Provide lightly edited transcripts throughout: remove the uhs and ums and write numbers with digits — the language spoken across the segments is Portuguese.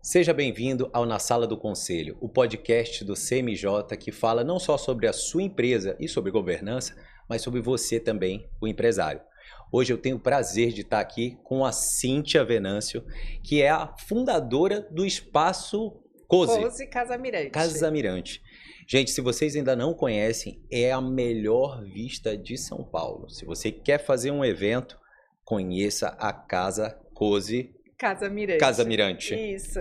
Seja bem-vindo ao Na Sala do Conselho, o podcast do CMJ que fala não só sobre a sua empresa e sobre governança, mas sobre você também, o empresário. Hoje eu tenho o prazer de estar aqui com a Cíntia Venâncio, que é a fundadora do Espaço Cozy Casamirante. Casamirante. Gente, se vocês ainda não conhecem, é a melhor vista de São Paulo. Se você quer fazer um evento, conheça a Casa Cozy Casamirante. Isso.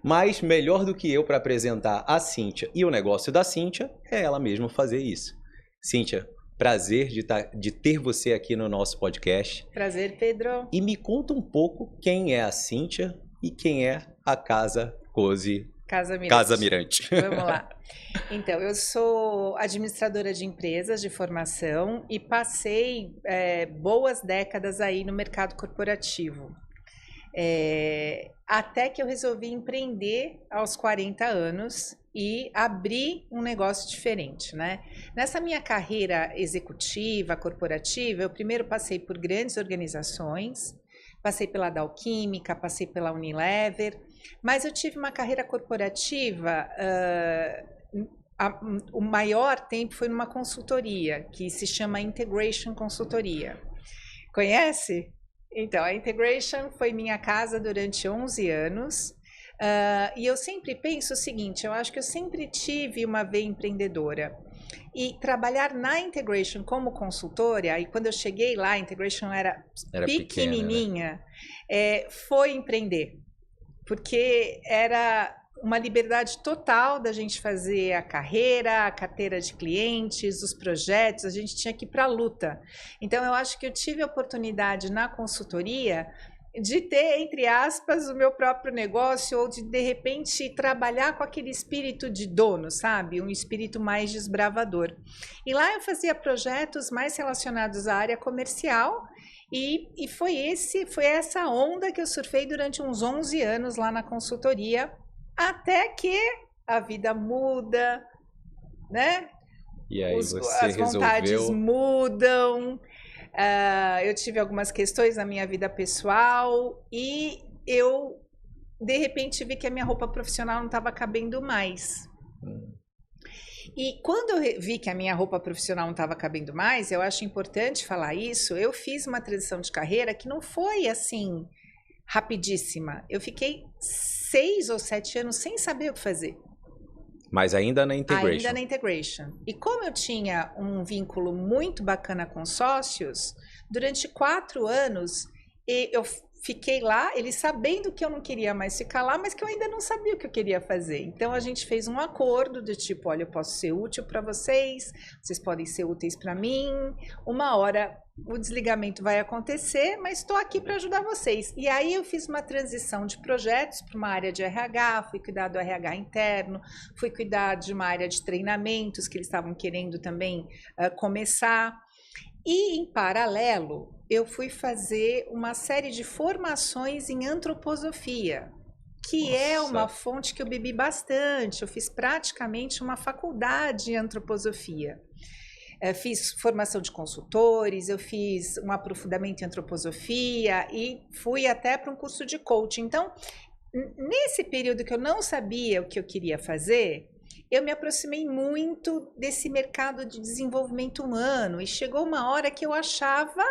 Mas melhor do que eu para apresentar a Cíntia e o negócio da Cíntia, é ela mesma fazer isso. Cíntia, prazer de ter você aqui no nosso podcast. Prazer, Pedro. E me conta um pouco quem é a Cíntia e quem é a Casa Cozy Casamirante. Vamos lá. Então, eu sou administradora de empresas de formação e passei boas décadas aí no mercado corporativo. Até que eu resolvi empreender aos 40 anos e abrir um negócio diferente, né? Nessa minha carreira executiva, corporativa, eu primeiro passei por grandes organizações, passei pela Dow Química, passei pela Unilever, mas eu tive uma carreira corporativa, o maior tempo foi numa consultoria, que se chama Integration Consultoria. Conhece? Então, a Integration foi minha casa durante 11 anos e eu sempre penso o seguinte, eu acho que eu sempre tive uma veia empreendedora e trabalhar na Integration como consultora, e quando eu cheguei lá, a Integration era pequenininha, pequena, né? Foi empreender, porque era uma liberdade total da gente fazer a carreira, a carteira de clientes, os projetos, a gente tinha que ir para a luta. Então, eu acho que eu tive a oportunidade na consultoria de ter, entre aspas, o meu próprio negócio ou de repente, trabalhar com aquele espírito de dono, sabe? Um espírito mais desbravador. E lá eu fazia projetos mais relacionados à área comercial e foi essa onda que eu surfei durante uns 11 anos lá na consultoria, até que a vida muda, né? E aí As vontades mudam. Eu tive algumas questões na minha vida pessoal e eu, de repente, vi que a minha roupa profissional não estava cabendo mais. E quando eu vi que a minha roupa profissional não estava cabendo mais, eu acho importante falar isso, eu fiz uma transição de carreira que não foi assim rapidíssima. Eu fiquei 6 ou 7 anos sem saber o que fazer. Mas ainda na Integration. Ainda na Integration. E como eu tinha um vínculo muito bacana com sócios, durante 4 anos eu fiquei lá, eles sabendo que eu não queria mais ficar lá, mas que eu ainda não sabia o que eu queria fazer. Então a gente fez um acordo de tipo, olha, eu posso ser útil para vocês, vocês podem ser úteis para mim, uma hora o desligamento vai acontecer, mas estou aqui para ajudar vocês. E aí eu fiz uma transição de projetos para uma área de RH, fui cuidar do RH interno, fui cuidar de uma área de treinamentos que eles estavam querendo também começar. E, em paralelo, eu fui fazer uma série de formações em antroposofia, que é uma fonte que eu bebi bastante. Eu fiz praticamente uma faculdade de antroposofia. Fiz formação de consultores, eu fiz um aprofundamento em antroposofia e fui até para um curso de coaching. Então, nesse período que eu não sabia o que eu queria fazer, eu me aproximei muito desse mercado de desenvolvimento humano e chegou uma hora que eu achava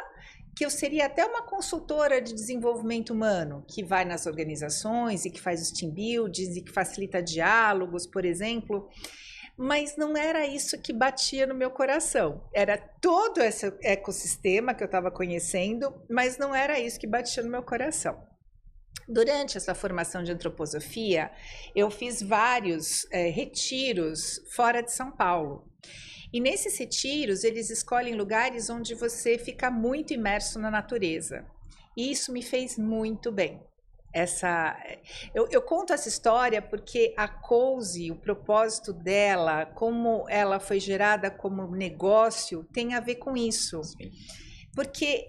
que eu seria até uma consultora de desenvolvimento humano, que vai nas organizações e que faz os team buildings e que facilita diálogos, por exemplo. Mas não era isso que batia no meu coração. Era todo esse ecossistema que eu estava conhecendo, mas não era isso que batia no meu coração. Durante essa formação de antroposofia, eu fiz vários retiros fora de São Paulo. E nesses retiros, eles escolhem lugares onde você fica muito imerso na natureza. E isso me fez muito bem. Eu conto essa história porque a Cozy, o propósito dela, como ela foi gerada como negócio, tem a ver com isso. Sim. Porque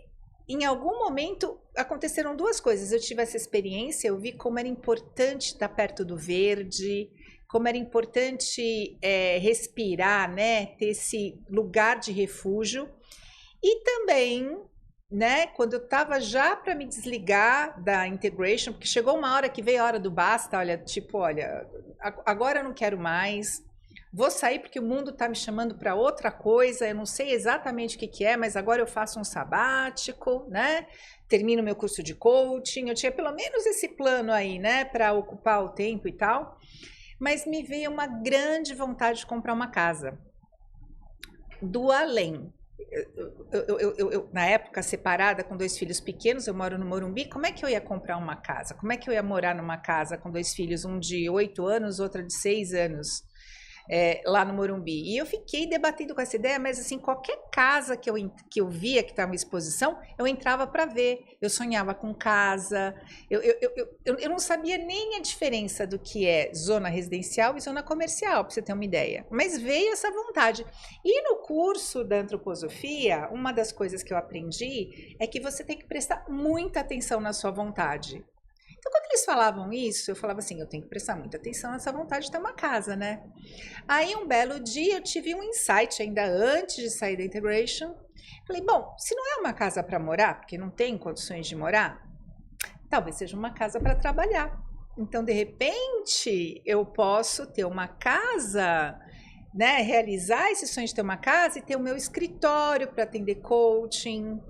em algum momento aconteceram 2 coisas. Eu tive essa experiência, eu vi como era importante estar perto do verde, como era importante respirar, né? Ter esse lugar de refúgio. E também né, quando eu tava já para me desligar da integration, porque chegou uma hora que veio a hora do basta, olha, tipo, olha, agora eu não quero mais, vou sair porque o mundo tá me chamando para outra coisa, eu não sei exatamente o que que é, mas agora eu faço um sabático, né, termino meu curso de coaching, eu tinha pelo menos esse plano aí, né, para ocupar o tempo e tal, mas me veio uma grande vontade de comprar uma casa, do além. Na época, separada com 2 filhos pequenos, eu moro no Morumbi, como é que eu ia comprar uma casa? Como é que eu ia morar numa casa com 2 filhos, um de 8 anos, outra de 6 anos, lá no Morumbi? E eu fiquei debatendo com essa ideia, mas assim, qualquer casa que eu via que estava em exposição, eu entrava para ver. Eu sonhava com casa, eu não sabia nem a diferença do que é zona residencial e zona comercial, para você ter uma ideia. Mas veio essa vontade. E no curso da antroposofia, uma das coisas que eu aprendi é que você tem que prestar muita atenção na sua vontade. Então, quando eles falavam isso, eu falava assim, eu tenho que prestar muita atenção nessa vontade de ter uma casa, né? Aí, um belo dia, eu tive um insight, ainda antes de sair da integration. Falei, bom, se não é uma casa para morar, porque não tem condições de morar, talvez seja uma casa para trabalhar. Então, de repente, eu posso ter uma casa, né? Realizar esse sonho de ter uma casa e ter o meu escritório para atender coaching.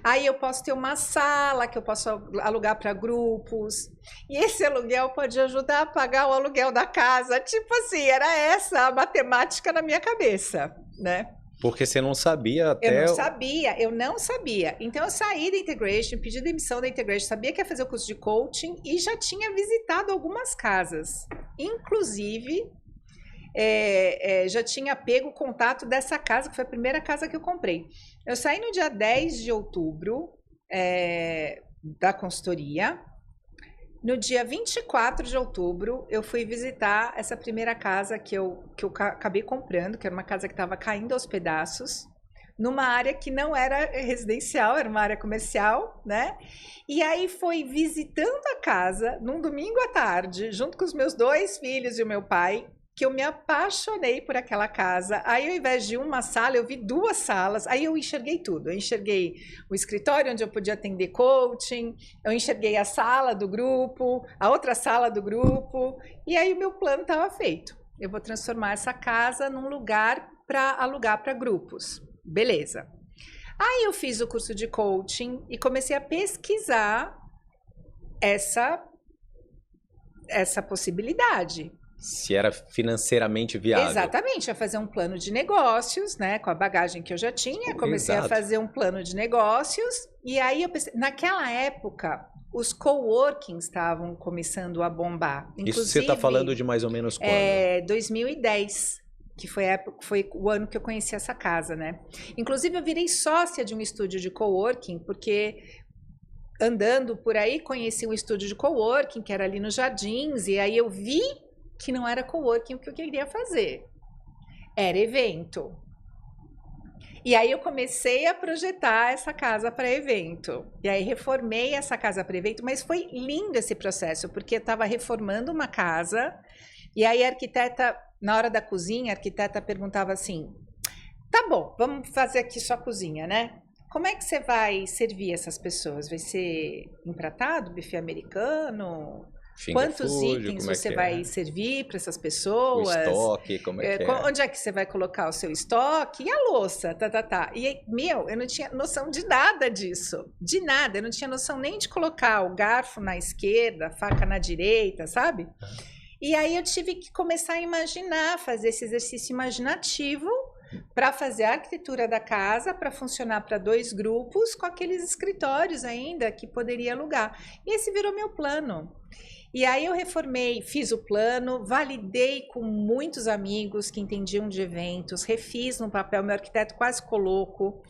Aí eu posso ter uma sala que eu posso alugar para grupos. E esse aluguel pode ajudar a pagar o aluguel da casa. Tipo assim, era essa a matemática na minha cabeça, né? Porque você não sabia até... Eu não sabia. Então eu saí da integration, pedi demissão da integration, sabia que ia fazer o curso de coaching e já tinha visitado algumas casas. Inclusive... já tinha pego o contato dessa casa, que foi a primeira casa que eu comprei. Eu saí no dia 10 de outubro da consultoria. No dia 24 de outubro, eu fui visitar essa primeira casa que eu acabei comprando, que era uma casa que estava caindo aos pedaços, numa área que não era residencial, era uma área comercial, né? E aí foi visitando a casa, num domingo à tarde, junto com os meus 2 filhos e o meu pai, que eu me apaixonei por aquela casa. Aí, ao invés de uma sala, eu vi 2 salas. Aí eu enxerguei tudo. Eu enxerguei o escritório onde eu podia atender coaching, eu enxerguei a sala do grupo, a outra sala do grupo. E aí o meu plano estava feito. Eu vou transformar essa casa num lugar para alugar para grupos. Beleza. Aí eu fiz o curso de coaching e comecei a pesquisar essa possibilidade. Se era financeiramente viável. Exatamente, a fazer um plano de negócios, né? Com a bagagem que eu já tinha, comecei a fazer um plano de negócios. E aí, eu pensei, naquela época, os coworkings estavam começando a bombar. Inclusive, isso você está falando de mais ou menos quando? 2010, que foi o ano que eu conheci essa casa, né? Inclusive, eu virei sócia de um estúdio de coworking, porque... andando por aí, conheci um estúdio de coworking, que era ali nos Jardins, e aí eu vi que não era coworking o que eu queria fazer. Era evento. E aí eu comecei a projetar essa casa para evento. E aí reformei essa casa para evento, mas foi lindo esse processo, porque eu estava reformando uma casa, e aí a arquiteta, na hora da cozinha, a arquiteta perguntava assim, tá bom, vamos fazer aqui sua cozinha, né? Como é que você vai servir essas pessoas? Vai ser empratado, buffet americano? Quantos itens você vai servir para essas pessoas? O estoque, como é que é? Onde é que você vai colocar o seu estoque? E a louça? E, eu não tinha noção de nada disso. De nada. Eu não tinha noção nem de colocar o garfo na esquerda, a faca na direita, sabe? E aí eu tive que começar a imaginar, fazer esse exercício imaginativo para fazer a arquitetura da casa, para funcionar para 2 grupos, com aqueles escritórios ainda que poderia alugar. E esse virou meu plano. E aí eu reformei, fiz o plano, validei com muitos amigos que entendiam de eventos, refiz no papel, meu arquiteto quase ficou louco,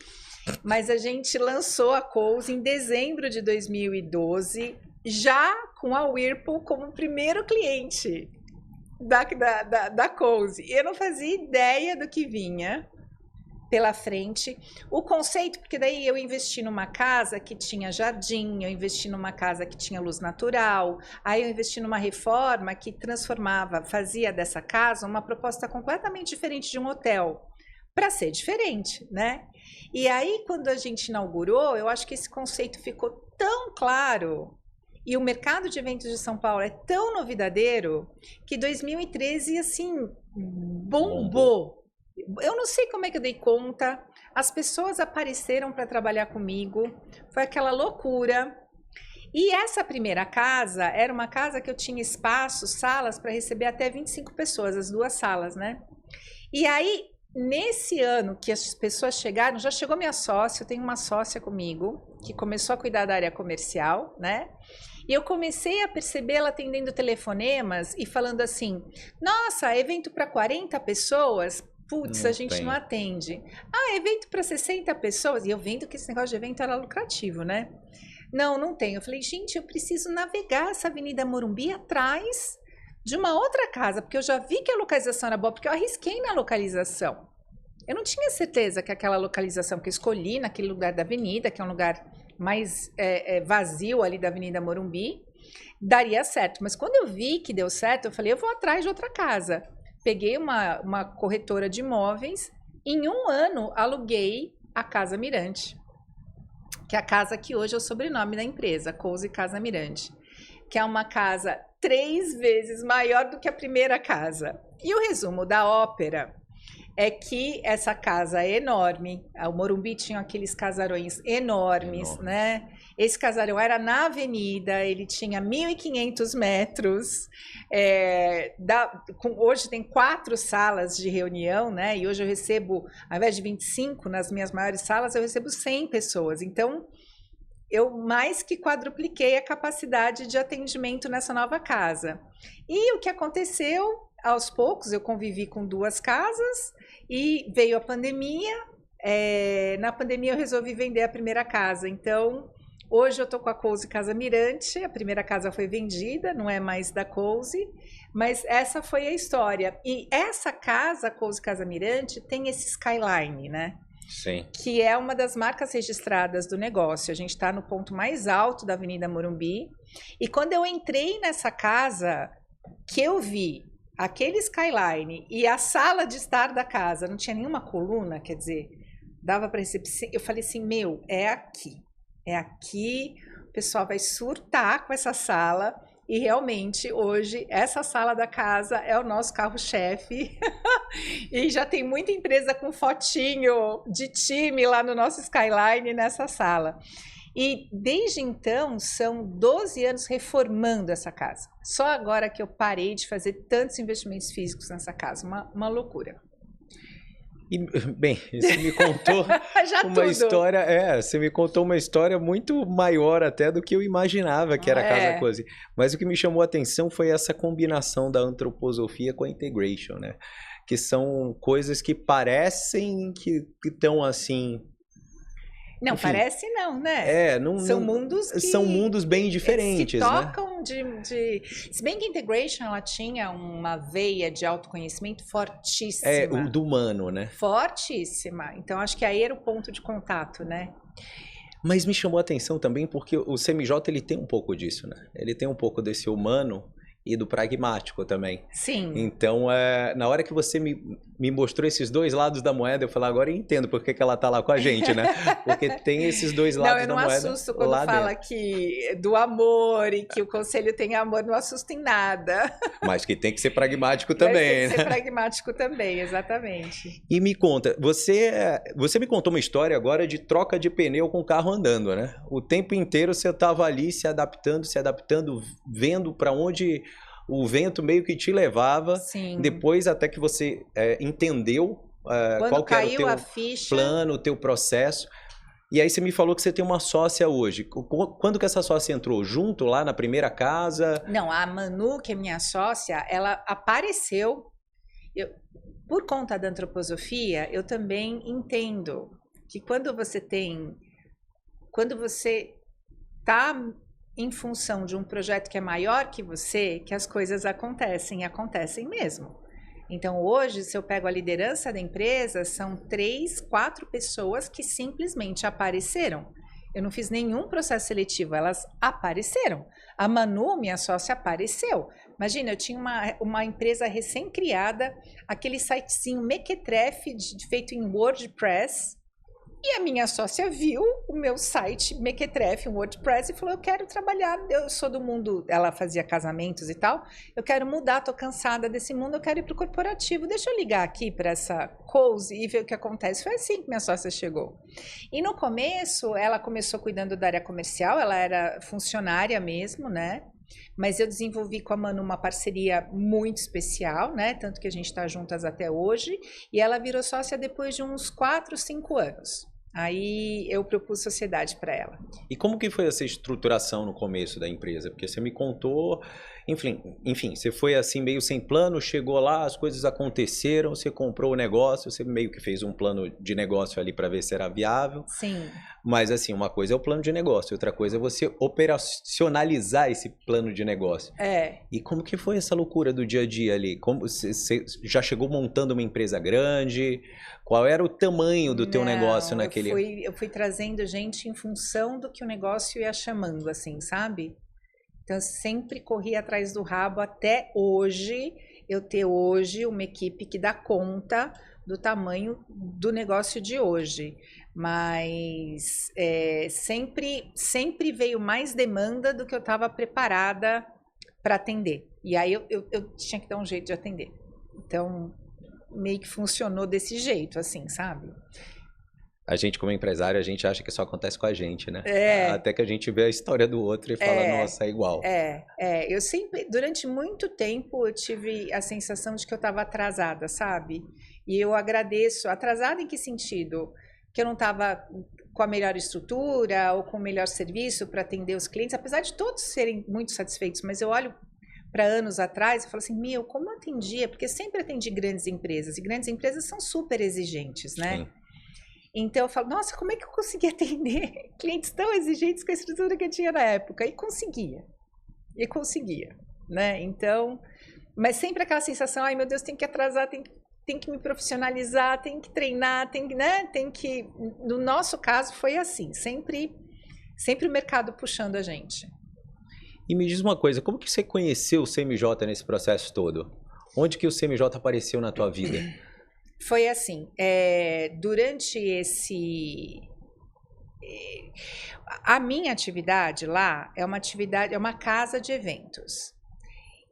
mas a gente lançou a Cozy em dezembro de 2012, já com a Whirlpool como primeiro cliente da Cozy. Eu não fazia ideia do que vinha pela frente. O conceito, porque daí eu investi numa casa que tinha jardim, eu investi numa casa que tinha luz natural, aí eu investi numa reforma que fazia dessa casa uma proposta completamente diferente de um hotel. para ser diferente, né? E aí, quando a gente inaugurou, eu acho que esse conceito ficou tão claro e o mercado de eventos de São Paulo é tão novidadeiro que 2013, assim, bombou. Eu não sei como é que eu dei conta, as pessoas apareceram para trabalhar comigo, foi aquela loucura. E essa primeira casa era uma casa que eu tinha espaço, salas para receber até 25 pessoas, as 2 salas, né? E aí, nesse ano que as pessoas chegaram, já chegou minha sócia, eu tenho uma sócia comigo, que começou a cuidar da área comercial, né? E eu comecei a perceber ela atendendo telefonemas e falando assim, nossa, evento para 40 pessoas? Putz, a gente não atende. Ah, evento para 60 pessoas? E eu vendo que esse negócio de evento era lucrativo, né? Não tem. Eu falei, gente, eu preciso navegar essa Avenida Morumbi atrás de uma outra casa, porque eu já vi que a localização era boa, porque eu arrisquei na localização. Eu não tinha certeza que aquela localização que eu escolhi, naquele lugar da avenida, que é um lugar mais vazio ali da Avenida Morumbi, daria certo. Mas quando eu vi que deu certo, eu falei, eu vou atrás de outra casa. Peguei uma corretora de imóveis, em 1 ano aluguei a Casa Mirante, que é a casa que hoje é o sobrenome da empresa, Cozy Casa Mirante, que é uma casa 3 vezes maior do que a primeira casa. E o resumo da ópera é que essa casa é enorme. O Morumbi tinha aqueles casarões enormes, né? Esse casarão era na avenida, ele tinha 1.500 metros. Hoje tem 4 salas de reunião, né? E hoje eu recebo, ao invés de 25 nas minhas maiores salas, eu recebo 100 pessoas. Então, eu mais que quadrupliquei a capacidade de atendimento nessa nova casa. E o que aconteceu, aos poucos, eu convivi com 2 casas e veio a pandemia. Na pandemia eu resolvi vender a primeira casa. Então, hoje eu estou com a Cozy Casa Mirante, a primeira casa foi vendida, não é mais da Cozy, mas essa foi a história. E essa casa, a Cozy Casa Mirante, tem esse skyline, né? Sim. Que é uma das marcas registradas do negócio. A gente está no ponto mais alto da Avenida Morumbi. E quando eu entrei nessa casa, que eu vi aquele skyline e a sala de estar da casa, não tinha nenhuma coluna, quer dizer, dava para receber. Eu falei assim, é aqui, o pessoal vai surtar com essa sala. E realmente, hoje, essa sala da casa é o nosso carro-chefe. E já tem muita empresa com fotinho de time lá no nosso skyline nessa sala. E desde então, são 12 anos reformando essa casa. Só agora que eu parei de fazer tantos investimentos físicos nessa casa. Uma loucura. E, bem, você me contou uma história, você me contou uma história muito maior até do que eu imaginava que era a Casa Cozy. Mas o que me chamou a atenção foi essa combinação da antroposofia com a integration, né? Que são coisas que parecem que estão assim... Não, enfim, parece não, né? São mundos bem diferentes, se tocam, né? Se bem que a integration, ela tinha uma veia de autoconhecimento fortíssima. O do humano, né? Fortíssima. Então, acho que aí era o ponto de contato, né? Mas me chamou a atenção também porque o CMJ, ele tem um pouco disso, né? Ele tem um pouco desse humano e do pragmático também. Sim. Então, na hora que você me mostrou esses 2 lados da moeda, eu falei, agora eu entendo por que ela tá lá com a gente, né? Porque tem esses 2 lados da moeda. Não, eu não assusto quando fala que do amor e que o conselho tem amor, não assusta em nada. Mas que tem que ser pragmático também, né? Tem que ser pragmático também, exatamente. E me conta, você me contou uma história agora de troca de pneu com o carro andando, né? O tempo inteiro você estava ali se adaptando, vendo para onde o vento meio que te levava. Sim. Depois até que você entendeu qual que era o teu plano, o teu processo. E aí você me falou que você tem uma sócia hoje. Quando que essa sócia entrou? Junto lá na primeira casa? Não, a Manu, que é minha sócia, ela apareceu. Por conta da antroposofia, eu também entendo que quando você está em função de um projeto que é maior que você, que as coisas acontecem mesmo. Então, hoje, se eu pego a liderança da empresa, são 3, 4 pessoas que simplesmente apareceram. Eu não fiz nenhum processo seletivo, elas apareceram. A Manu, minha sócia, apareceu. Imagina, eu tinha uma empresa recém-criada, aquele sitezinho mequetrefe feito em WordPress, e a minha sócia viu o meu site mequetrefe, um WordPress, e falou, eu quero trabalhar, eu sou do mundo, ela fazia casamentos e tal, eu quero mudar, tô cansada desse mundo, eu quero ir pro corporativo, deixa eu ligar aqui para essa Cozy e ver o que acontece. Foi assim que minha sócia chegou. E no começo, ela começou cuidando da área comercial, ela era funcionária mesmo, né? Mas eu desenvolvi com a Manu uma parceria muito especial, né? Tanto que a gente está juntas até hoje, e ela virou sócia depois de uns 4, 5 anos. Aí eu propus sociedade para ela. E como que foi essa estruturação no começo da empresa? Porque você me contou, enfim, você foi assim meio sem plano, chegou lá, as coisas aconteceram, você comprou o negócio, você meio que fez um plano de negócio ali para ver se era viável. Sim. Mas assim, uma coisa é o plano de negócio, outra coisa é você operacionalizar esse plano de negócio. E como que foi essa loucura do dia a dia ali? Como você já chegou montando uma empresa grande? Qual era o tamanho do teu negócio naquele... Eu fui trazendo gente em função do que o negócio ia chamando, assim, sabe? Então, eu sempre corri atrás do rabo até hoje, eu ter hoje uma equipe que dá conta do tamanho do negócio de hoje. Mas sempre veio mais demanda do que eu estava preparada para atender. E aí eu tinha que dar um jeito de atender. Então, meio que funcionou desse jeito, assim, sabe? A gente, como empresário, a gente acha que isso acontece com a gente, né? Até que a gente vê a história do outro e fala, nossa, é igual. Eu sempre, durante muito tempo, eu tive a sensação de que eu estava atrasada, sabe? E eu agradeço. Atrasada em que sentido? Que eu não estava com a melhor estrutura ou com o melhor serviço para atender os clientes, apesar de todos serem muito satisfeitos, mas eu olho para anos atrás e falo assim, como eu atendia? Porque sempre atendi grandes empresas, e grandes empresas são super exigentes, né? Sim. Então eu falo, nossa, como é que eu consegui atender clientes tão exigentes com a estrutura que eu tinha na época? E conseguia, né? Então, mas sempre aquela sensação, ai meu Deus, tem que atrasar, tem que me profissionalizar, tem que treinar, né? No nosso caso foi assim, sempre o mercado puxando a gente. E me diz uma coisa, como que você conheceu o CMJ nesse processo todo? Onde que o CMJ apareceu na tua vida? Foi assim, durante a minha atividade lá é uma casa de eventos.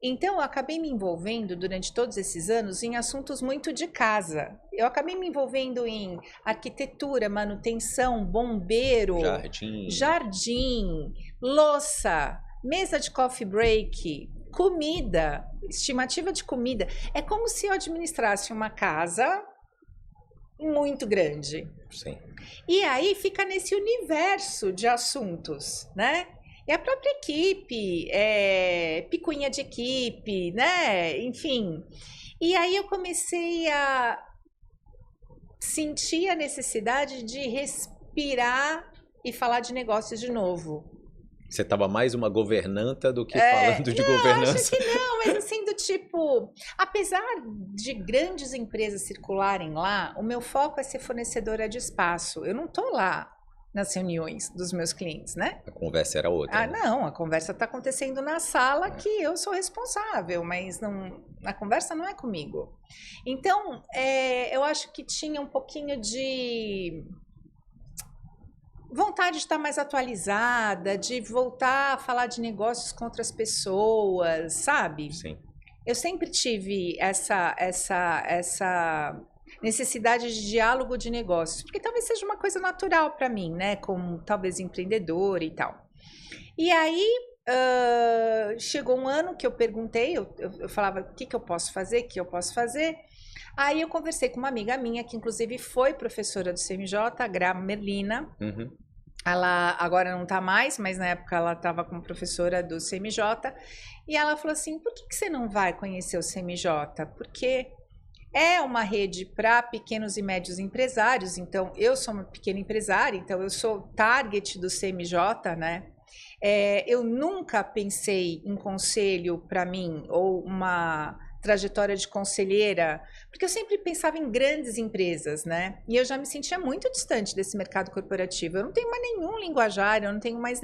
Então, eu acabei me envolvendo durante todos esses anos em assuntos muito de casa. Eu acabei me envolvendo em arquitetura, manutenção, bombeiro, jardim, louça, mesa de coffee break, comida, estimativa de comida. É como se eu administrasse uma casa muito grande. Sim. E aí fica nesse universo de assuntos, né? E a própria equipe, picuinha de equipe, né? Enfim. E aí eu comecei a sentir a necessidade de respirar e falar de negócios de novo. Você estava mais uma governanta do que falando de governança? Acho que não, mas assim, do tipo... Apesar de grandes empresas circularem lá, o meu foco é ser fornecedora de espaço. Eu não estou lá nas reuniões dos meus clientes, né? A conversa era outra. Né? Não, a conversa está acontecendo na sala que eu sou responsável, mas a conversa não é comigo. Então, eu acho que tinha um pouquinho de vontade de estar mais atualizada, de voltar a falar de negócios com outras pessoas, sabe? Sim. Eu sempre tive essa necessidade de diálogo de negócios, porque talvez seja uma coisa natural para mim, né? Como talvez empreendedora e tal. E aí chegou um ano que eu perguntei, eu falava o que eu posso fazer, Aí eu conversei com uma amiga minha, que inclusive foi professora do CMJ, a Gra Merlina. Uhum. Ela agora não está mais, mas na época ela estava como professora do CMJ. E ela falou assim, por que você não vai conhecer o CMJ? Porque é uma rede para pequenos e médios empresários. Então, eu sou uma pequena empresária, então eu sou target do CMJ, né? Eu nunca pensei em conselho para mim ou uma trajetória de conselheira, porque eu sempre pensava em grandes empresas, né? E eu já me sentia muito distante desse mercado corporativo. Eu não tenho mais nenhum linguajar, eu não tenho mais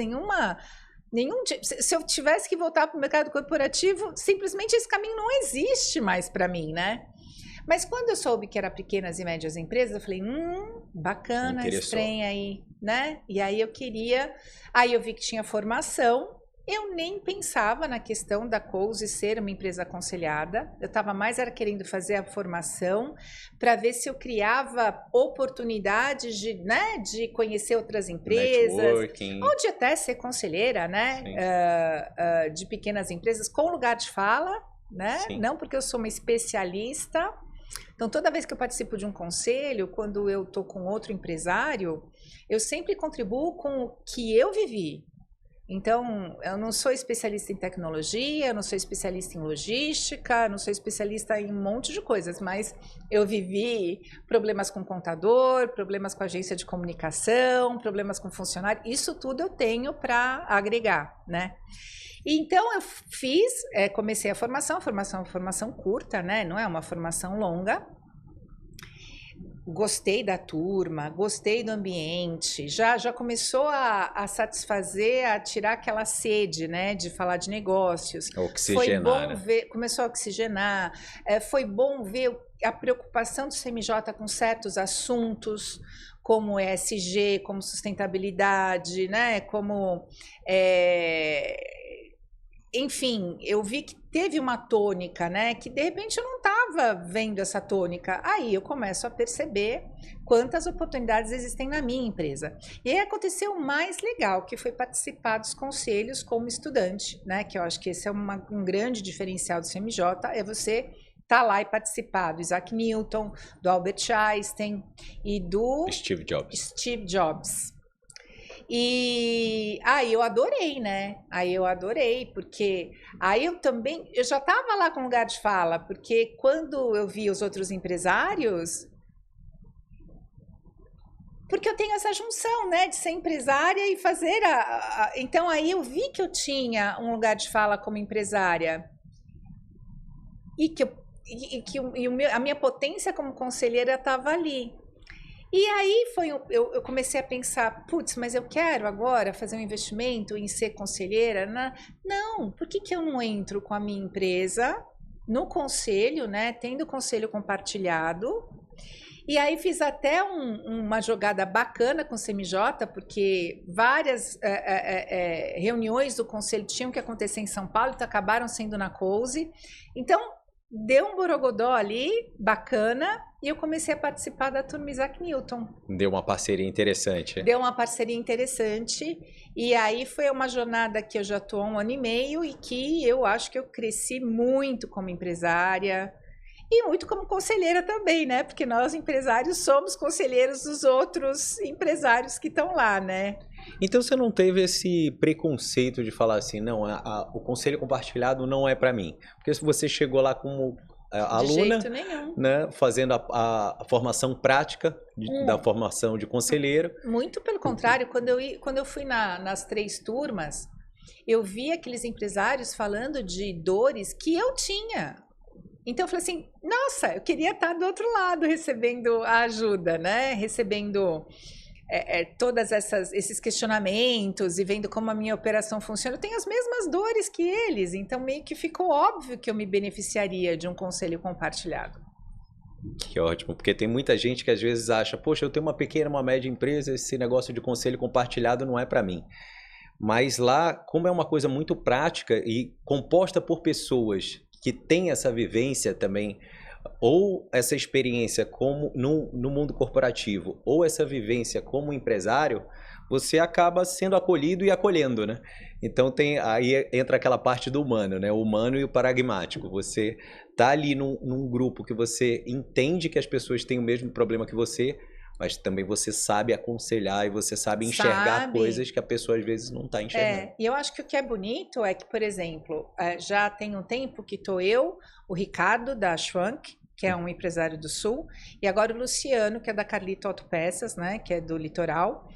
se eu tivesse que voltar para o mercado corporativo, simplesmente esse caminho não existe mais para mim, né? Mas quando eu soube que era pequenas e médias empresas, eu falei, bacana esse trem aí, né? E aí aí eu vi que tinha formação, eu nem pensava na questão da Couse ser uma empresa aconselhada, eu estava mais era querendo fazer a formação para ver se eu criava oportunidades de conhecer outras empresas, networking, ou de até ser conselheira, né? De pequenas empresas com lugar de fala, né? Sim. Não porque eu sou uma especialista. Então, toda vez que eu participo de um conselho, quando eu estou com outro empresário, eu sempre contribuo com o que eu vivi. Então, eu não sou especialista em tecnologia, eu não sou especialista em logística, não sou especialista em um monte de coisas, mas eu vivi problemas com contador, problemas com agência de comunicação, problemas com funcionário, isso tudo eu tenho para agregar, né? Então, eu comecei a formação curta, né? Não é uma formação longa. Gostei da turma, gostei do ambiente, já começou a satisfazer, a tirar aquela sede, né? De falar de negócios. Oxigenar, né? Começou a oxigenar. Foi bom ver a preocupação do CMJ com certos assuntos, como ESG, como sustentabilidade, né? Enfim, eu vi que teve uma tônica, né? Que de repente eu não estava vendo essa tônica. Aí eu começo a perceber quantas oportunidades existem na minha empresa. E aí aconteceu o mais legal, que foi participar dos conselhos como estudante, né? Que eu acho que esse é um grande diferencial do CMJ, é você estar lá e participar do Isaac Newton, do Albert Einstein e do Steve Jobs. E aí eu adorei, né? Porque aí eu já estava lá com lugar de fala, porque quando eu vi os outros empresários, porque eu tenho essa junção, né, de ser empresária e fazer então aí eu vi que eu tinha um lugar de fala como empresária a minha potência como conselheira estava ali. E aí eu comecei a pensar, putz, mas eu quero agora fazer um investimento em ser conselheira? Não, por que eu não entro com a minha empresa no conselho, né? Tendo conselho compartilhado. E aí fiz até uma jogada bacana com o CMJ, porque várias reuniões do conselho tinham que acontecer em São Paulo, então acabaram sendo na Couse. Então, deu um borogodó ali, bacana, e eu comecei a participar da turma Isaac Newton. Deu uma parceria interessante. E aí foi uma jornada que eu já estou há 1 ano e meio e que eu acho que eu cresci muito como empresária e muito como conselheira também, né? Porque nós, empresários, somos conselheiros dos outros empresários que estão lá, né? Então você não teve esse preconceito de falar assim, não, o conselho compartilhado não é para mim. Porque se você chegou lá como aluna, né, fazendo a formação prática da formação de conselheiro. Muito pelo contrário, quando eu fui nas 3 turmas, eu vi aqueles empresários falando de dores que eu tinha. Então eu falei assim, nossa, eu queria estar do outro lado recebendo a ajuda, né? Recebendo todas esses questionamentos e vendo como a minha operação funciona. Eu tenho as mesmas dores que eles, então meio que ficou óbvio que eu me beneficiaria de um conselho compartilhado. Que ótimo, porque tem muita gente que às vezes acha, poxa, eu tenho uma pequena, uma média empresa, esse negócio de conselho compartilhado não é para mim. Mas lá, como é uma coisa muito prática e composta por pessoas que têm essa vivência também, ou essa experiência como no mundo corporativo, ou essa vivência como empresário, você acaba sendo acolhido e acolhendo, né? Então aí entra aquela parte do humano, né? O humano e o pragmático. Você tá ali num grupo que você entende que as pessoas têm o mesmo problema que você, mas também você sabe aconselhar e você sabe enxergar coisas que a pessoa às vezes não está enxergando. E eu acho que o que é bonito é que, por exemplo, já tem um tempo que estou eu, o Ricardo da Schwank, que é um empresário do Sul, e agora o Luciano, que é da Carlito Autopeças, né, que é do Litoral.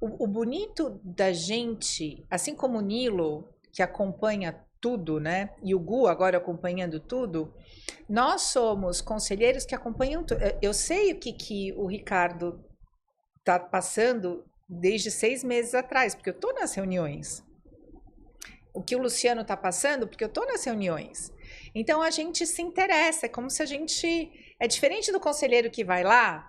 O bonito da gente, assim como o Nilo, que acompanha tudo, né? E o Gu agora acompanhando tudo. Nós somos conselheiros que acompanham tudo. Eu sei o que o Ricardo está passando desde 6 meses atrás, porque eu estou nas reuniões. O que o Luciano está passando, porque eu estou nas reuniões. Então a gente se interessa, é como se a gente... É diferente do conselheiro que vai lá,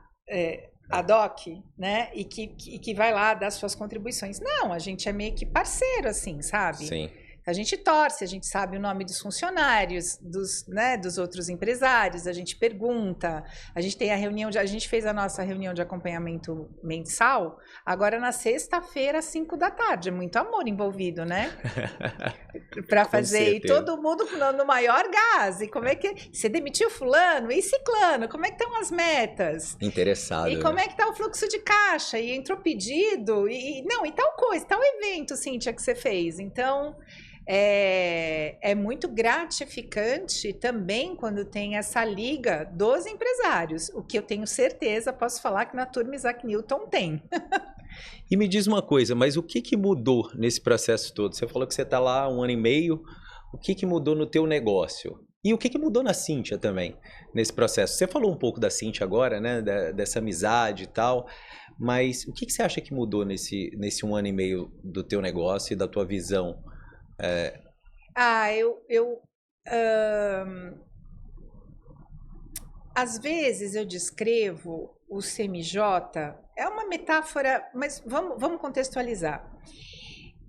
ad hoc, né? E que vai lá dar suas contribuições. Não, a gente é meio que parceiro, assim, sabe? Sim. A gente torce, a gente sabe o nome dos funcionários, dos outros empresários, a gente pergunta, a gente tem a gente fez a nossa reunião de acompanhamento mensal, agora na sexta-feira, às 5 da tarde, é muito amor envolvido, né? Para fazer, e todo mundo no maior gás, e como é que, você demitiu fulano e ciclano, como é que estão as metas? Interessado. E como é que está o fluxo de caixa? E entrou pedido, e tal coisa, tal evento, Cíntia, que você fez, então... É muito gratificante também quando tem essa liga dos empresários, o que eu tenho certeza, posso falar que na turma Isaac Newton tem. E me diz uma coisa, mas o que mudou nesse processo todo? Você falou que você está lá 1 ano e meio, o que mudou no teu negócio? E o que mudou na Cíntia também, nesse processo? Você falou um pouco da Cíntia agora, né, dessa amizade e tal, mas o que você acha que mudou nesse 1 ano e meio do teu negócio e da tua visão? Às vezes eu descrevo o CMJ, é uma metáfora, mas vamos contextualizar.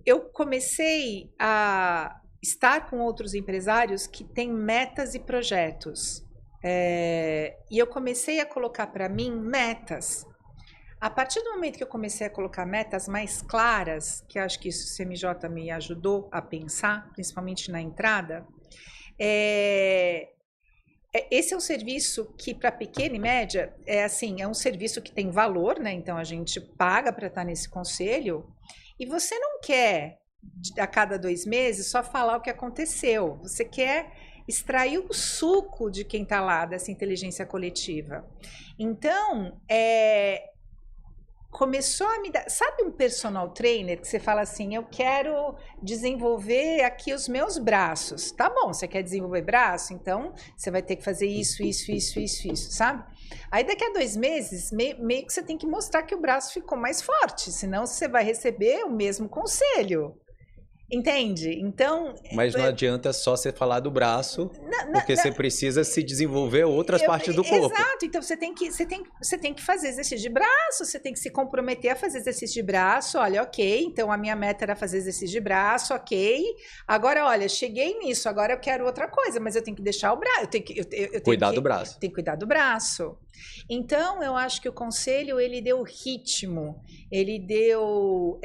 Eu comecei a estar com outros empresários que têm metas e projetos, e eu comecei a colocar para mim metas. A partir do momento que eu comecei a colocar metas mais claras, que eu acho que isso o CMJ me ajudou a pensar, principalmente na entrada, esse é um serviço que para pequena e média é um serviço que tem valor, né? Então a gente paga para estar nesse conselho e você não quer a cada 2 meses só falar o que aconteceu, você quer extrair o suco de quem está lá dessa inteligência coletiva. Então, começou a me dar... Sabe um personal trainer que você fala assim, eu quero desenvolver aqui os meus braços. Tá bom, você quer desenvolver braço? Então, você vai ter que fazer isso, sabe? Aí, daqui a 2 meses, meio que você tem que mostrar que o braço ficou mais forte, senão você vai receber o mesmo conselho. Entende? Então... Mas não adianta só você falar do braço, porque você precisa se desenvolver outras partes do corpo. Exato, então você tem que fazer exercício de braço, você tem que se comprometer a fazer exercício de braço, olha, ok, então a minha meta era fazer exercício de braço, ok, agora, olha, cheguei nisso, agora eu quero outra coisa, mas eu tenho que deixar o braço, eu tenho que cuidar do braço. Tem que cuidar do braço. Então, eu acho que o conselho, ele deu ritmo, ele deu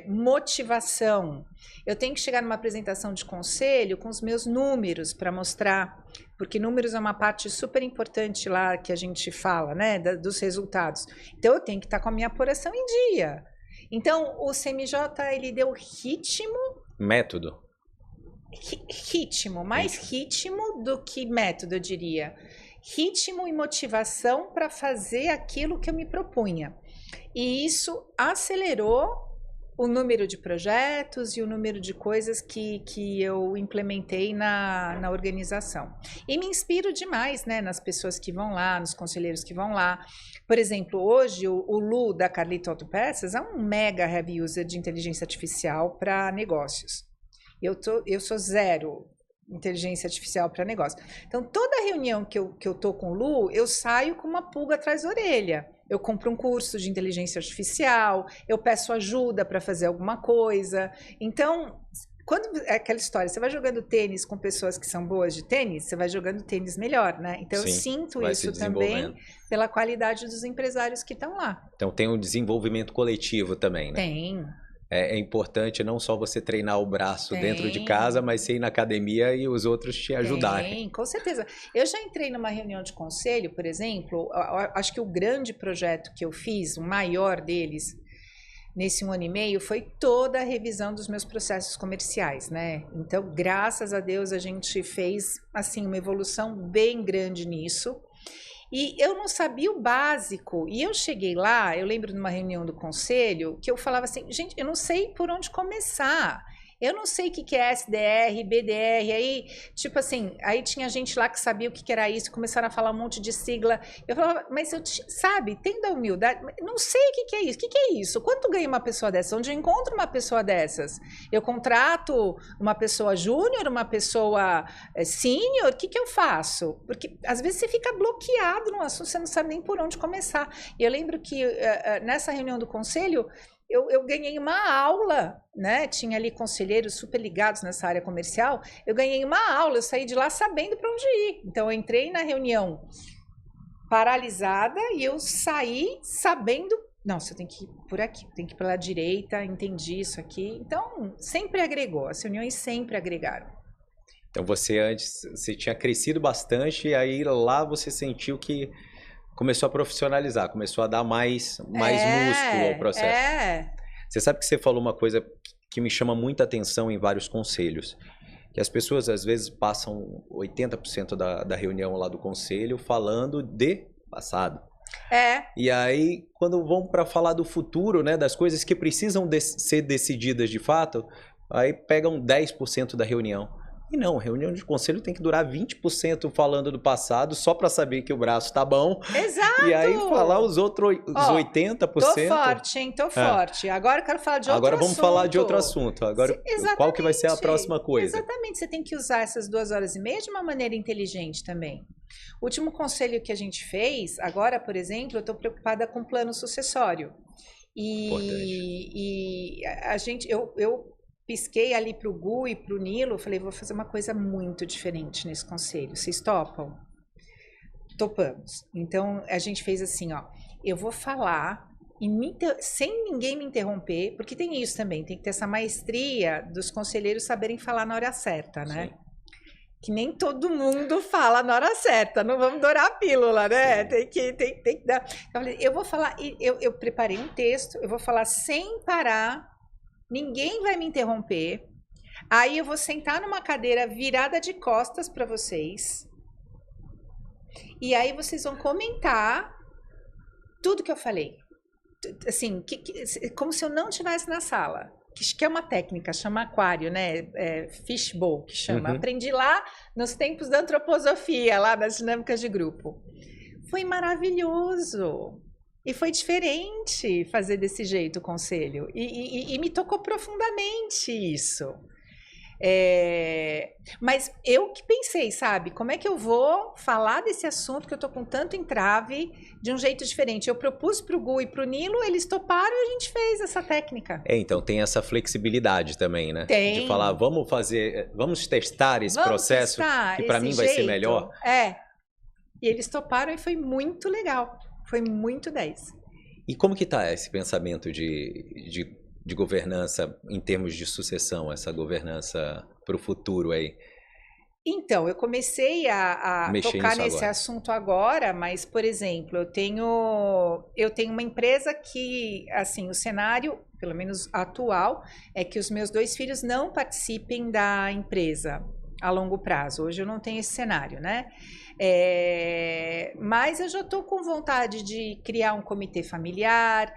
motivação. Eu tenho que chegar numa apresentação de conselho com os meus números para mostrar, porque números é uma parte super importante lá que a gente fala, né, dos resultados. Então, eu tenho que estar com a minha apuração em dia. Então, o CMJ, ele deu ritmo... Método. Ritmo, mais ritmo do que método, eu diria. Ritmo e motivação para fazer aquilo que eu me propunha. E isso acelerou o número de projetos e o número de coisas que eu implementei na organização. E me inspiro demais, né, nas pessoas que vão lá, nos conselheiros que vão lá. Por exemplo, hoje o Lu, da Carlito Autopeças, é um mega heavy user de inteligência artificial para negócios. Eu sou zero inteligência artificial para negócio. Então, toda reunião que eu tô com o Lu, eu saio com uma pulga atrás da orelha. Eu compro um curso de inteligência artificial, eu peço ajuda para fazer alguma coisa. Então, quando é aquela história, você vai jogando tênis com pessoas que são boas de tênis, você vai jogando tênis melhor, né? Então, sim, eu sinto isso também pela qualidade dos empresários que estão lá. Então, tem um desenvolvimento coletivo também, né? Tem. É importante não só você treinar o braço dentro de casa, mas você ir na academia e os outros te ajudarem. Tem, com certeza. Eu já entrei numa reunião de conselho, por exemplo, acho que o grande projeto que eu fiz, o maior deles, nesse 1 ano e meio, foi toda a revisão dos meus processos comerciais, né? Então, graças a Deus, a gente fez, assim, uma evolução bem grande nisso. E eu não sabia o básico. E eu cheguei lá, eu lembro de uma reunião do conselho, que eu falava assim, gente, eu não sei por onde começar. Eu não sei o que é SDR, BDR, aí, tipo assim, aí tinha gente lá que sabia o que era isso, começaram a falar um monte de sigla. Eu falava, mas sabe, tem da humildade, não sei o que é isso, o que é isso? Quanto ganha uma pessoa dessa? Onde eu encontro uma pessoa dessas? Eu contrato uma pessoa júnior, uma pessoa sênior, o que eu faço? Porque às vezes você fica bloqueado no assunto, você não sabe nem por onde começar. E eu lembro que nessa reunião do conselho, eu ganhei uma aula, né? Tinha ali conselheiros super ligados nessa área comercial. Eu ganhei uma aula, eu saí de lá sabendo para onde ir. Então, eu entrei na reunião paralisada e eu saí sabendo. Não, você tem que ir por aqui, tem que ir pela direita, entendi isso aqui. Então, sempre agregou, as reuniões sempre agregaram. Então, você tinha crescido bastante e aí lá você sentiu que começou a profissionalizar, começou a dar mais músculo ao processo. Você sabe que você falou uma coisa que me chama muita atenção em vários conselhos, que as pessoas às vezes passam 80% da reunião lá do conselho falando de passado. E aí, quando vão para falar do futuro, né, das coisas que precisam ser decididas de fato, aí pegam 10% da reunião. E não, reunião de conselho tem que durar 20% falando do passado, só para saber que o braço tá bom. Exato! E aí falar os 80%. Tô forte, hein? Tô forte. Agora eu quero falar de outro assunto. Agora vamos falar de outro assunto. Agora, qual que vai ser a próxima coisa? Exatamente, você tem que usar essas 2h30 de uma maneira inteligente também. O último conselho que a gente fez, agora, por exemplo, eu estou preocupada com o plano sucessório. E eu pisquei ali para o Gu e para o Nilo, falei, vou fazer uma coisa muito diferente nesse conselho. Vocês topam? Topamos. Então, a gente fez assim, ó, eu vou falar sem ninguém me interromper, porque tem isso também, tem que ter essa maestria dos conselheiros saberem falar na hora certa, né? Sim. Que nem todo mundo fala na hora certa, não vamos dourar a pílula, né? Tem que dar. Eu falei, eu vou falar, eu preparei um texto, eu vou falar sem parar, ninguém vai me interromper. Aí eu vou sentar numa cadeira virada de costas para vocês. E aí vocês vão comentar tudo que eu falei. Assim, como se eu não estivesse na sala. Que é uma técnica, chama aquário, né? Fishbowl, que chama. Uhum. Aprendi lá nos tempos da antroposofia, lá das dinâmicas de grupo. Foi maravilhoso. E foi diferente fazer desse jeito o conselho. E me tocou profundamente isso. Mas eu que pensei, sabe? Como é que eu vou falar desse assunto que eu tô com tanto entrave de um jeito diferente? Eu propus pro Gu e pro Nilo, eles toparam e a gente fez essa técnica. Então tem essa flexibilidade também, né? Tem. De falar, vamos testar esse processo que para mim vai ser melhor. E eles toparam e foi muito legal. Foi muito 10. E como que tá esse pensamento de governança em termos de sucessão, essa governança para o futuro aí? Então, eu comecei a tocar nesse assunto agora, mas, por exemplo, eu tenho uma empresa que, assim, o cenário, pelo menos atual, é que os meus 2 filhos não participem da empresa a longo prazo. Hoje eu não tenho esse cenário, né? Mas eu já estou com vontade de criar um comitê familiar.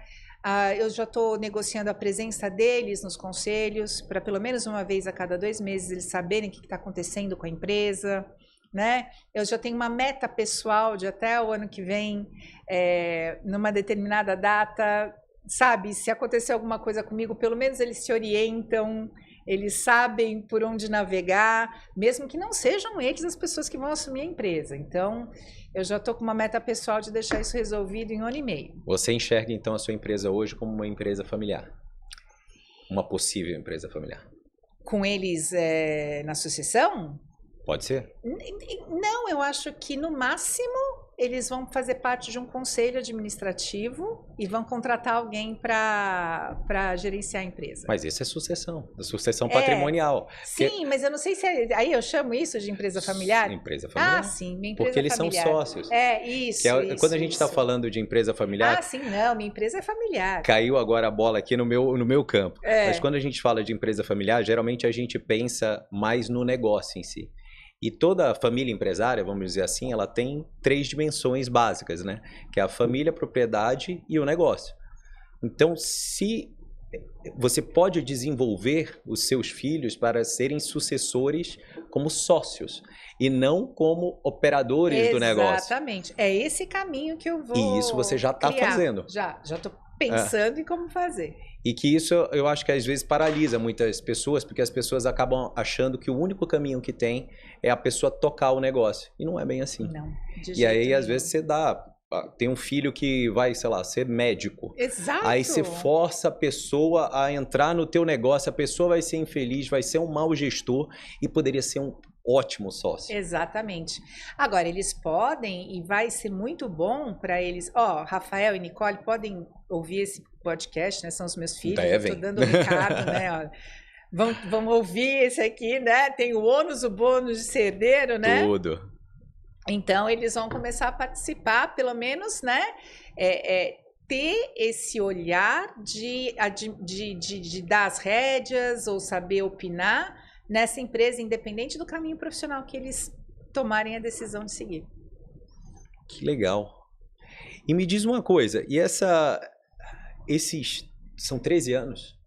Eu já estou negociando a presença deles nos conselhos, para pelo menos uma vez a cada 2 meses eles saberem o que está acontecendo com a empresa, né? Eu já tenho uma meta pessoal de até o ano que vem, numa determinada data, sabe? Se acontecer alguma coisa comigo, pelo menos eles se orientam, eles sabem por onde navegar, mesmo que não sejam eles as pessoas que vão assumir a empresa. Então, eu já estou com uma meta pessoal de deixar isso resolvido em 1 ano e meio. Você enxerga, então, a sua empresa hoje como uma empresa familiar? Uma possível empresa familiar? Com eles na sucessão? Pode ser? Não, eu acho que no máximo eles vão fazer parte de um conselho administrativo e vão contratar alguém para gerenciar a empresa. Mas isso é sucessão patrimonial. Sim, mas eu não sei se aí eu chamo isso de empresa familiar. Empresa familiar. Sim, minha empresa porque eles familiar. São sócios. Isso. Quando a gente está falando de empresa familiar. Sim, não, minha empresa é familiar. Caiu agora a bola aqui no meu campo. Mas quando a gente fala de empresa familiar, geralmente a gente pensa mais no negócio em si. E toda família empresária, vamos dizer assim, ela tem 3 dimensões básicas, né? Que é a família, a propriedade e o negócio. Então, se você pode desenvolver os seus filhos para serem sucessores como sócios e não como operadores do negócio. Exatamente. É esse caminho que eu vou E isso você já está fazendo. Já estou pensando em como fazer. E que isso eu acho que às vezes paralisa muitas pessoas, porque as pessoas acabam achando que o único caminho que tem é a pessoa tocar o negócio. E não é bem assim. Não, e aí, às vezes, você tem um filho que vai, sei lá, ser médico. Exato. Aí você força a pessoa a entrar no teu negócio, a pessoa vai ser infeliz, vai ser um mau gestor e poderia ser um ótimo sócio. Exatamente. Agora, eles podem, e vai ser muito bom para eles. Rafael e Nicole podem ouvir esse podcast, né? São os meus filhos. Estou dando o recado, né? Ó, vamos ouvir esse aqui, né? Tem o ônus, o bônus de ser herdeiro, né? Tudo. Então, eles vão começar a participar, pelo menos, né? Ter esse olhar de dar as rédeas ou saber opinar nessa empresa, independente do caminho profissional que eles tomarem a decisão de seguir. Que legal. E me diz uma coisa, e esses são 13 anos?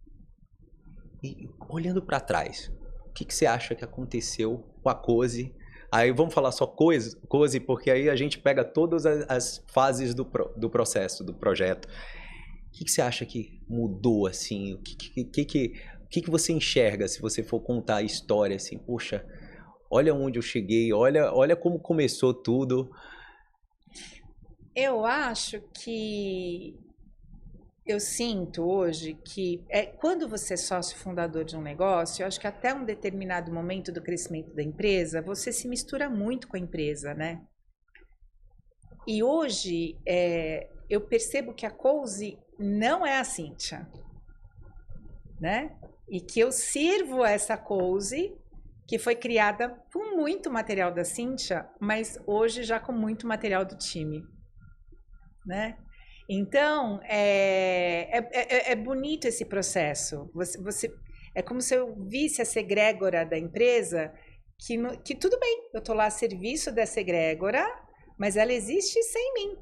E olhando para trás, o que você acha que aconteceu com a Cozy? Aí vamos falar só Cozy, porque aí a gente pega todas as fases do processo, do projeto. O que você acha que mudou, assim? O que você enxerga se você for contar a história, assim? Poxa, olha onde eu cheguei, olha como começou tudo. Eu acho que... Eu sinto hoje que quando você é sócio fundador de um negócio, eu acho que até um determinado momento do crescimento da empresa, você se mistura muito com a empresa, né? E hoje eu percebo que a Cozy não é a Cíntia, né? E que eu sirvo essa Cozy, que foi criada com muito material da Cíntia, mas hoje já com muito material do time, né? Então, é bonito esse processo. É como se eu visse essa egrégora da empresa, que tudo bem, eu estou lá a serviço dessa egrégora, mas ela existe sem mim,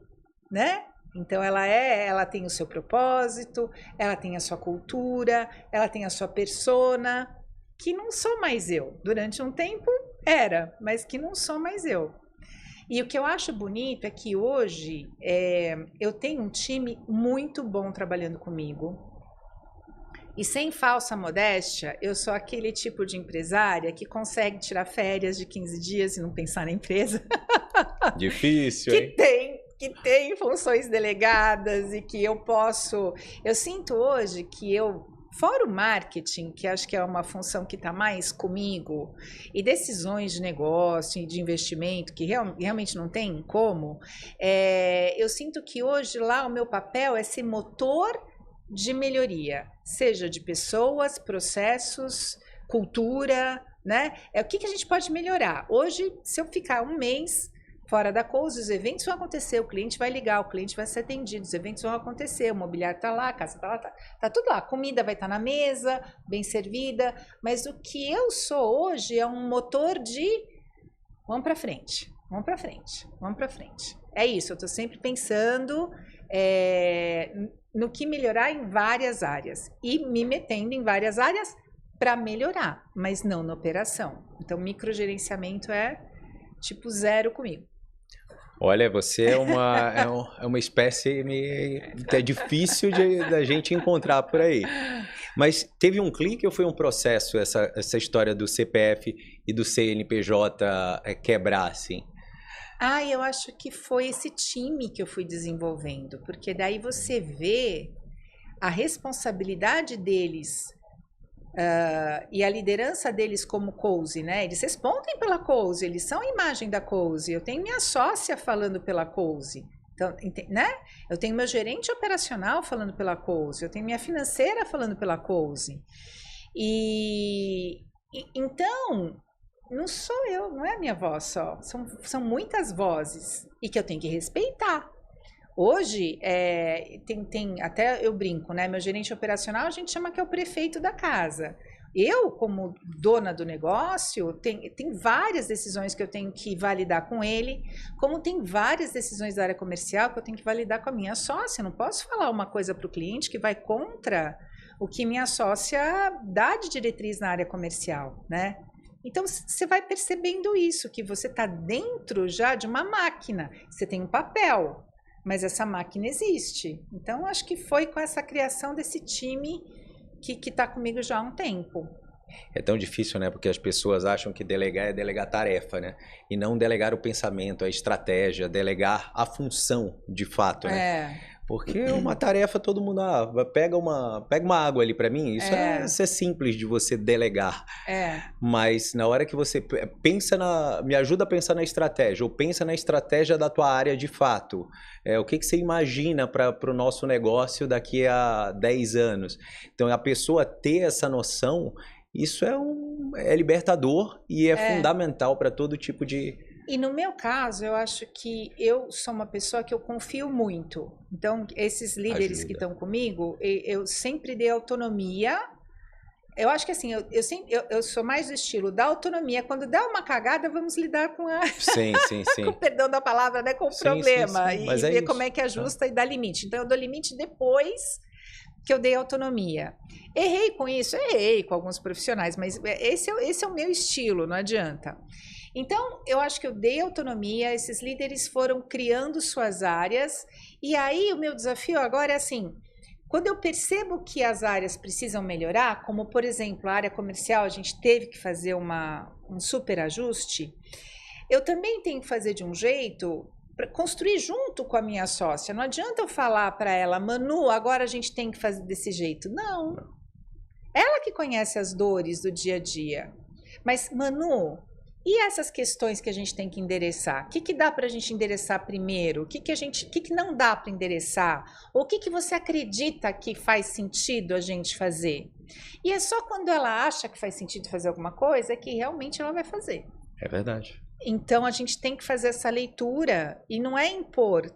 né? Então, ela tem o seu propósito, ela tem a sua cultura, ela tem a sua persona, que não sou mais eu. Durante um tempo era, mas que não sou mais eu. E o que eu acho bonito é que hoje eu tenho um time muito bom trabalhando comigo. E sem falsa modéstia, eu sou aquele tipo de empresária que consegue tirar férias de 15 dias e não pensar na empresa. Difícil, hein? Que tem funções delegadas e que eu posso... Eu sinto hoje que fora o marketing, que acho que é uma função que está mais comigo, e decisões de negócio e de investimento, que realmente não tem como, eu sinto que hoje lá o meu papel é ser motor de melhoria, seja de pessoas, processos, cultura, né? O que a gente pode melhorar? Hoje, se eu ficar um mês fora da Cozy, os eventos vão acontecer, o cliente vai ligar, o cliente vai ser atendido, os eventos vão acontecer, o mobiliário está lá, a casa está lá, tá tudo lá, a comida vai estar na mesa, bem servida, mas o que eu sou hoje é um motor de vamos para frente, vamos para frente, vamos para frente. É isso, eu estou sempre pensando no que melhorar em várias áreas e me metendo em várias áreas para melhorar, mas não na operação. Então, microgerenciamento é tipo 0 comigo. Olha, você é uma espécie que é difícil da gente encontrar por aí. Mas teve um clique ou foi um processo essa história do CPF e do CNPJ quebrar, assim? Eu acho que foi esse time que eu fui desenvolvendo, porque daí você vê a responsabilidade deles e a liderança deles como Cozy, né? Eles respondem pela Cozy, eles são a imagem da Cozy. Eu tenho minha sócia falando pela Cozy, então, né? Eu tenho meu gerente operacional falando pela Cozy, eu tenho minha financeira falando pela Cozy. Então, não sou eu, não é a minha voz só, são muitas vozes e que eu tenho que respeitar. Hoje, até eu brinco, né? Meu gerente operacional, a gente chama que é o prefeito da casa. Eu, como dona do negócio, tem várias decisões que eu tenho que validar com ele, como tem várias decisões da área comercial que eu tenho que validar com a minha sócia. Eu não posso falar uma coisa para o cliente que vai contra o que minha sócia dá de diretriz na área comercial, né? Então, você vai percebendo isso, que você está dentro já de uma máquina. Você tem um papel, mas essa máquina existe. Então, acho que foi com essa criação desse time que está comigo já há um tempo. É tão difícil, né? Porque as pessoas acham que delegar é delegar tarefa, né? E não delegar o pensamento, a estratégia, delegar a função de fato, né? Porque uma tarefa todo mundo pega uma água ali para mim, isso é simples de você delegar. Mas na hora que você me ajuda a pensar na estratégia, ou pensa na estratégia da tua área de fato. O que você imagina para o nosso negócio daqui a 10 anos? Então a pessoa ter essa noção, isso é libertador e é fundamental para todo tipo de... E no meu caso, eu acho que eu sou uma pessoa que eu confio muito. Então, esses líderes que estão comigo, eu sempre dei autonomia. Eu acho que assim, eu sou mais do estilo da autonomia. Quando dá uma cagada, vamos lidar com a... Sim. com perdão da palavra, né? Com o problema. Sim. E ver como é que ajusta e dá limite. Então, eu dou limite depois que eu dei autonomia. Errei com isso? Errei com alguns profissionais, mas esse é o meu estilo, não adianta. Então, eu acho que eu dei autonomia, esses líderes foram criando suas áreas, e aí o meu desafio agora é assim, quando eu percebo que as áreas precisam melhorar, como por exemplo a área comercial, a gente teve que fazer um super ajuste, eu também tenho que fazer de um jeito para construir junto com a minha sócia. Não adianta eu falar para ela, Manu, agora a gente tem que fazer desse jeito. Não. Ela que conhece as dores do dia a dia. Mas, Manu, e essas questões que a gente tem que endereçar? O que dá para a gente endereçar primeiro? O que não dá para endereçar? Ou o que você acredita que faz sentido a gente fazer? E é só quando ela acha que faz sentido fazer alguma coisa que realmente ela vai fazer. É verdade. Então, a gente tem que fazer essa leitura e não é impor.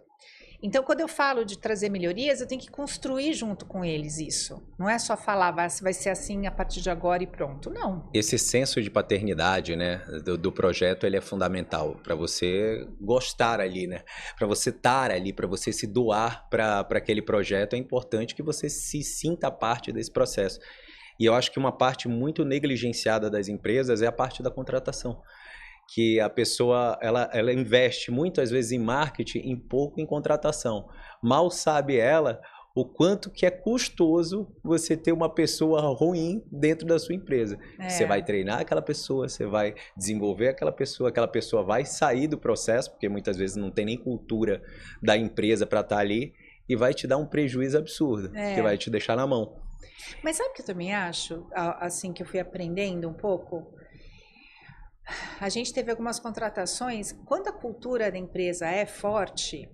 Então, quando eu falo de trazer melhorias, eu tenho que construir junto com eles isso. Não é só falar, vai ser assim a partir de agora e pronto. Não. Esse senso de paternidade, né, do projeto, ele é fundamental para você gostar ali, né? Para você estar ali, para você se doar para aquele projeto, é importante que você se sinta parte desse processo. E eu acho que uma parte muito negligenciada das empresas é a parte da contratação. Que a pessoa, ela investe muitas vezes em marketing e pouco em contratação. Mal sabe ela o quanto que é custoso você ter uma pessoa ruim dentro da sua empresa. Você vai treinar aquela pessoa, você vai desenvolver aquela pessoa vai sair do processo, porque muitas vezes não tem nem cultura da empresa para estar ali, e vai te dar um prejuízo absurdo, que vai te deixar na mão. Mas sabe o que eu também acho, assim que eu fui aprendendo um pouco? A gente teve algumas contratações, quando a cultura da empresa é forte,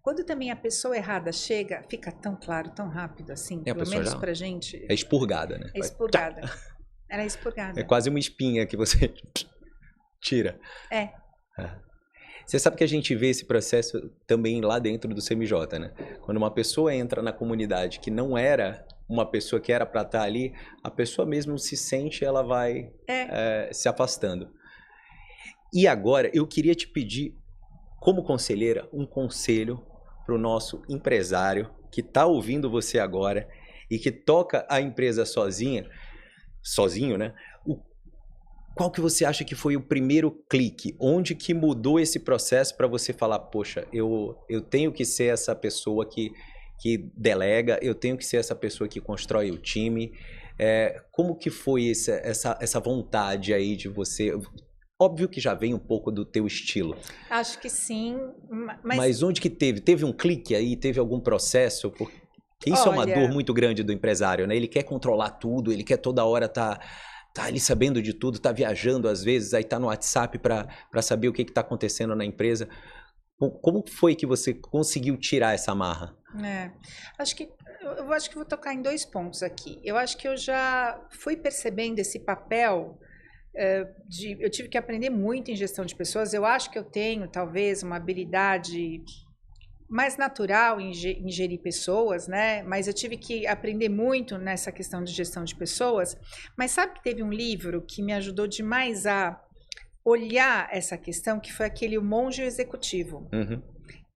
quando também a pessoa errada chega, fica tão claro, tão rápido assim, pelo menos pra gente. É expurgada, né? É expurgada. Ela é expurgada. É quase uma espinha que você tira. Você sabe que a gente vê esse processo também lá dentro do CMJ, né? Quando uma pessoa entra na comunidade que não era uma pessoa que era para estar ali, a pessoa mesmo se sente, ela vai se afastando. E agora, eu queria te pedir, como conselheira, um conselho para o nosso empresário que está ouvindo você agora e que toca a empresa sozinho, né? Qual que você acha que foi o primeiro clique? Onde que mudou esse processo para você falar, poxa, eu tenho que ser essa pessoa que delega, eu tenho que ser essa pessoa que constrói o time. Como que foi essa vontade aí de você? Óbvio que já vem um pouco do teu estilo. Acho que sim. Mas onde que teve? Teve um clique aí? Teve algum processo? Porque isso é uma dor muito grande do empresário, né? Ele quer controlar tudo, ele quer toda hora tá ali sabendo de tudo, tá viajando às vezes, aí tá no WhatsApp para saber o que tá acontecendo na empresa. Como foi que você conseguiu tirar essa amarra? Eu acho que vou tocar em 2 pontos aqui. Eu acho que eu já fui percebendo esse papel eu tive que aprender muito em gestão de pessoas. Eu acho que eu tenho talvez uma habilidade mais natural em gerir pessoas, né? Mas eu tive que aprender muito nessa questão de gestão de pessoas. Mas sabe que teve um livro que me ajudou demais a olhar essa questão, que foi aquele O Monge e o Executivo.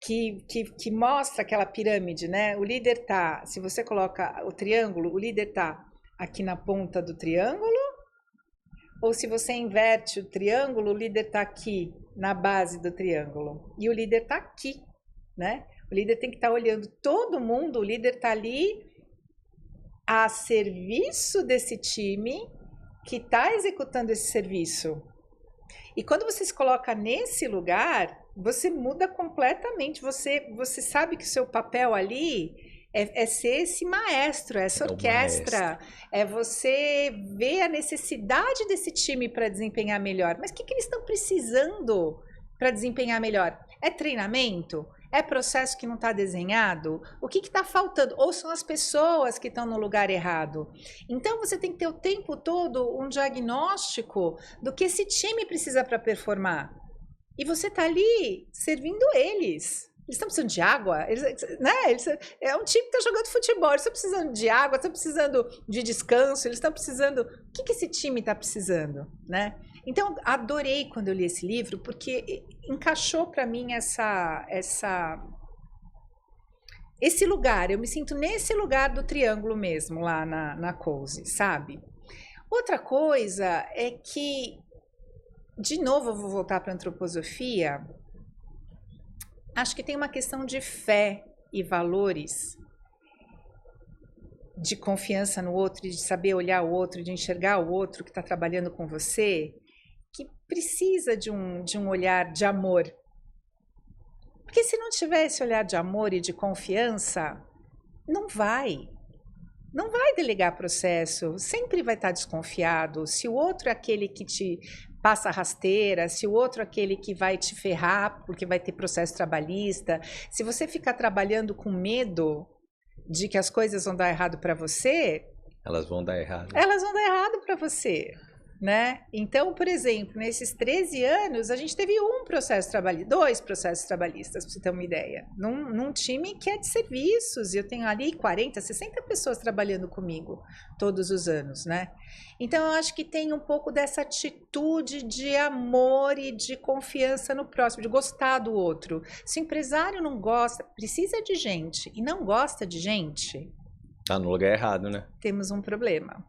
que mostra aquela pirâmide, né? O líder tá, se você coloca o triângulo, o líder tá aqui na ponta do triângulo, ou se você inverte o triângulo, o líder tá aqui na base do triângulo. E o líder tá aqui, né? O líder tem que estar olhando todo mundo, o líder tá ali a serviço desse time que está executando esse serviço. E quando você se coloca nesse lugar, você muda completamente. Você sabe que o seu papel ali é ser esse maestro, essa orquestra. É você ver a necessidade desse time para desempenhar melhor. Mas o que eles estão precisando para desempenhar melhor? É treinamento? É processo que não está desenhado? O que está faltando? Ou são as pessoas que estão no lugar errado? Então, você tem que ter o tempo todo um diagnóstico do que esse time precisa para performar. E você está ali servindo eles. Eles estão precisando de água? É um time que está jogando futebol. Eles estão precisando de água, estão precisando de descanso, eles estão precisando... O que esse time está precisando, né? Então, adorei quando eu li esse livro, porque encaixou para mim esse lugar. Eu me sinto nesse lugar do triângulo mesmo, lá na Cozy, sabe? Outra coisa é que, de novo, eu vou voltar para a antroposofia. Acho que tem uma questão de fé e valores, de confiança no outro, de saber olhar o outro, de enxergar o outro que está trabalhando com você, que precisa de um olhar de amor. Porque se não tiver esse olhar de amor e de confiança, não vai delegar processo, sempre vai estar desconfiado. Se o outro é aquele que te passa rasteira, se o outro é aquele que vai te ferrar porque vai ter processo trabalhista, se você ficar trabalhando com medo de que as coisas vão dar errado para você, elas vão dar errado. Elas vão dar errado para você, né? Então, por exemplo, nesses 13 anos, a gente teve dois processos trabalhistas, para você ter uma ideia, num time que é de serviços, e eu tenho ali 40, 60 pessoas trabalhando comigo todos os anos, né? Então, eu acho que tem um pouco dessa atitude de amor e de confiança no próximo, de gostar do outro. Se o empresário não gosta, precisa de gente, e não gosta de gente... Tá no lugar errado, né? Temos um problema,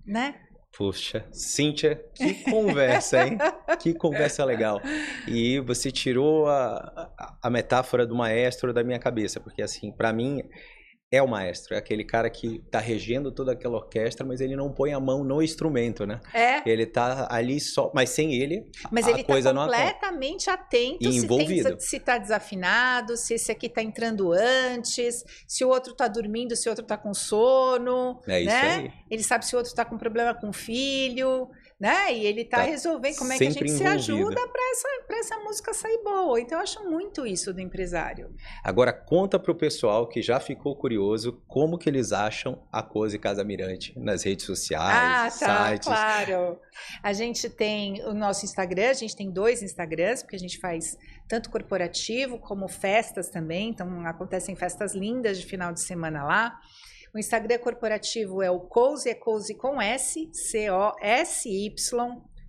né? Puxa, Cíntia, que conversa, hein? Que conversa legal. E você tirou a metáfora do maestro da minha cabeça, porque assim, para mim, é o maestro, é aquele cara que tá regendo toda aquela orquestra, mas ele não põe a mão no instrumento, né? É. Ele tá ali só, mas sem ele, mas ele tá completamente atento se tá desafinado, se esse aqui tá entrando antes, se o outro tá dormindo, se o outro tá com sono, é isso né? aí. Ele sabe se o outro tá com problema com o filho, né? E ele tá resolvendo como é que a gente se ajuda para essa música sair boa. Então eu acho muito isso do empresário. Agora conta pro pessoal que já ficou curioso como que eles acham a Cozy Casa Mirante nas redes sociais, sites. Claro. A gente tem o nosso Instagram, a gente tem 2 Instagrams, porque a gente faz tanto corporativo como festas também. Então acontecem festas lindas de final de semana lá. O Instagram corporativo é o Cozy, é Cozy com S, C-O-S-Y,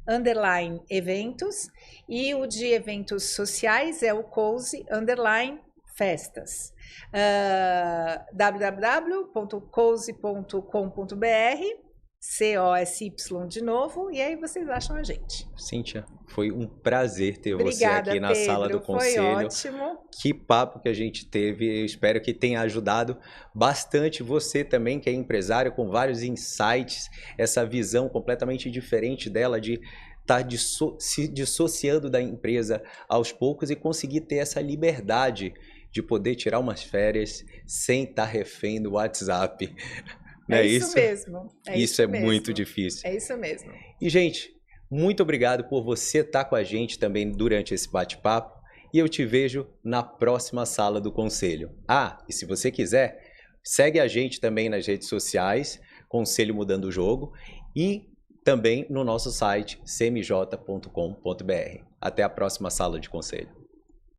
_ eventos. E o de eventos sociais é o Cozy, _ festas. www.cozy.com.br, COSY de novo, e aí vocês acham a gente. Cíntia, foi um prazer ter Obrigada, você aqui na Pedro, sala do conselho. Foi ótimo. Que papo que a gente teve, eu espero que tenha ajudado bastante você também, que é empresário, com vários insights, essa visão completamente diferente dela de estar se dissociando da empresa aos poucos e conseguir ter essa liberdade de poder tirar umas férias sem estar refém do WhatsApp. É isso mesmo. Isso é muito difícil. É isso mesmo. E, gente, muito obrigado por você estar com a gente também durante esse bate-papo. E eu te vejo na próxima sala do conselho. E se você quiser, segue a gente também nas redes sociais, Conselho Mudando o Jogo, e também no nosso site cmj.com.br. Até a próxima sala de conselho.